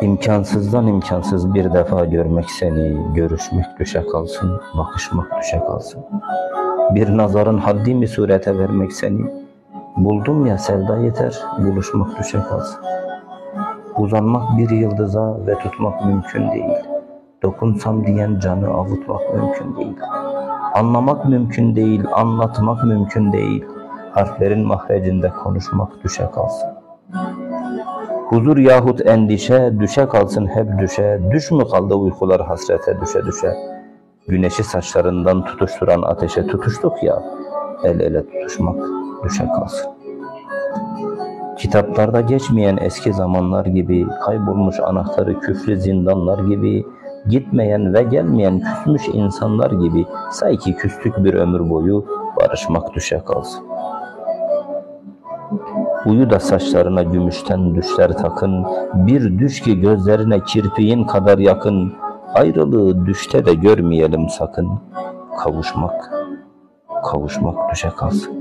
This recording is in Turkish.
İmkansızdan imkansız bir defa görmek seni, görüşmek düşe kalsın, bakışmak düşe kalsın. Bir nazarın haddi mi surete vermek seni, buldum ya sevda yeter, buluşmak düşe kalsın. Uzanmak bir yıldıza ve tutmak mümkün değil. Dokunsam diyen canı avutmak mümkün değil. Anlamak mümkün değil, anlatmak mümkün değil. Harflerin mahrecinde konuşmak düşe kalsın. Huzur yahut endişe düşe kalsın hep düşe. Düş mü kaldı uykular hasrete düşe düşe. Güneşi saçlarından tutuşturan ateşe tutuştuk ya, el ele tutuşmak düşe kalsın. Kitaplarda geçmeyen eski zamanlar gibi, kaybolmuş anahtarı küflü zindanlar gibi, gitmeyen ve gelmeyen küsmüş insanlar gibi, say ki küstük bir ömür boyu, barışmak düşe kalsın. Uyu da saçlarına gümüşten düşler takın, bir düş ki gözlerine kirpiğin kadar yakın, ayrılığı düşte de görmeyelim sakın, kavuşmak düşe kalsın.